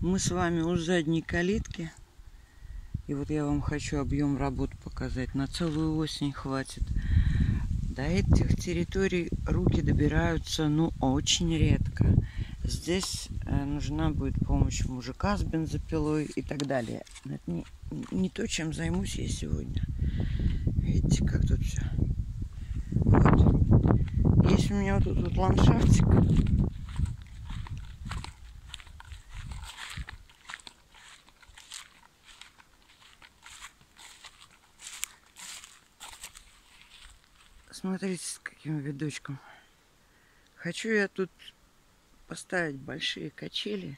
Мы с вами у задней калитки. И вот я вам хочу объем работ показать. На целую осень хватит. До этих территорий руки добираются, очень редко. Здесь нужна будет помощь мужика с бензопилой и так далее. Но это не то, чем займусь я сегодня. Видите, как тут все. Вот. Есть у меня вот тут вот ландшафтик. Смотрите, с каким видочком. Хочу я тут поставить большие качели,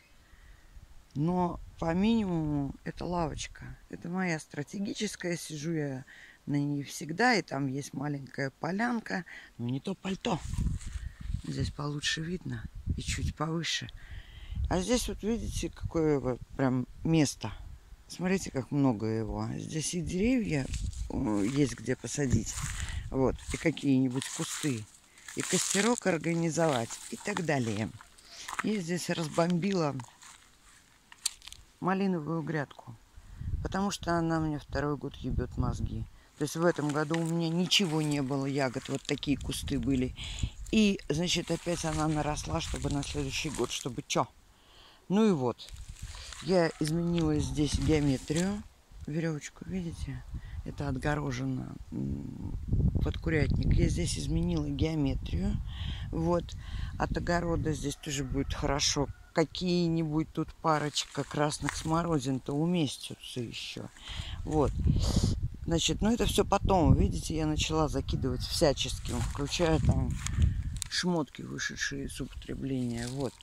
но по минимуму это лавочка. Это моя стратегическая. Сижу я на ней всегда, и там есть маленькая полянка, но не то пальто. Здесь получше видно и чуть повыше. А здесь вот видите, какое вот прям место. Смотрите, как много его. Здесь и деревья есть где посадить. Вот, и какие-нибудь кусты, и костерок организовать, и так далее. Я здесь разбомбила малиновую грядку, потому что она мне второй год ебет мозги. То есть в этом году у меня ничего не было ягод, вот такие кусты были. И, значит, опять она наросла, чтобы на следующий год, чтобы чё? Ну и вот, я изменила здесь геометрию, веревочку, видите? Это отгорожено под курятник. Я здесь изменила геометрию. Вот. От огорода здесь тоже будет хорошо. Какие-нибудь тут парочка красных смородин-то уместятся еще. Вот. Значит, это все потом. Видите, я начала закидывать всяческим, включая там шмотки, вышедшие из употребления. Вот.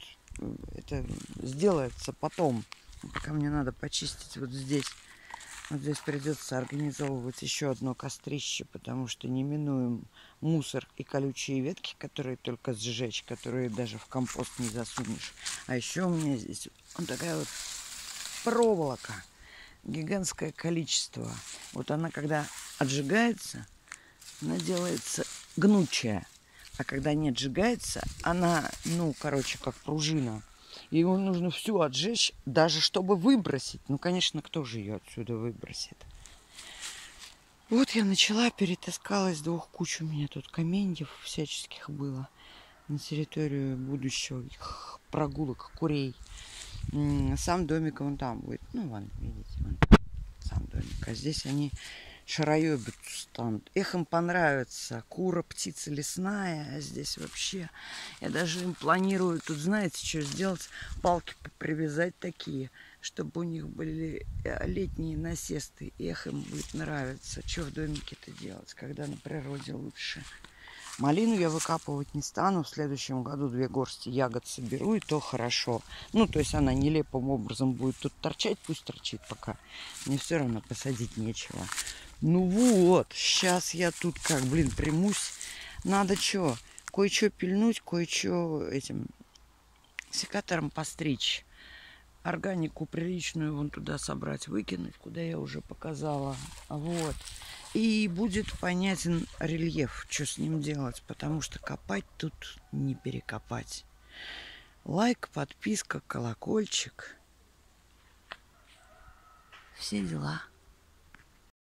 Это сделается потом. Пока мне надо почистить вот здесь. Вот здесь придется организовывать еще одно кострище, потому что неминуем мусор и колючие ветки, которые только сжечь, которые даже в компост не засунешь. А еще у меня здесь вот такая вот проволока. Гигантское количество. Вот она, когда отжигается, она делается гнучая. А когда не отжигается, она, как пружина. И его нужно всю отжечь, даже чтобы выбросить. Конечно, кто же ее отсюда выбросит? Вот я начала, перетаскала из двух куч. У меня тут каменьев всяческих было на территорию будущего прогулок курей. Сам домик вон там будет. Вон, видите, вон там сам домик. А здесь они шароебят станут. Им понравится. Кура, птица лесная. А здесь вообще... Я даже им планирую тут, знаете, что сделать? Палки привязать такие, чтобы у них были летние насесты. Им будет нравиться. Что в домике-то делать, когда на природе лучше? Малину я выкапывать не стану. В следующем году 2 горсти ягод соберу, и то хорошо. То есть она нелепым образом будет тут торчать. Пусть торчит пока. Мне все равно посадить нечего. Сейчас я тут примусь. Надо кое-что пильнуть, кое-что этим секатором постричь. Органику приличную вон туда собрать, выкинуть, куда я уже показала. Вот. И будет понятен рельеф, что с ним делать, потому что копать тут не перекопать. Лайк, подписка, колокольчик. Все дела.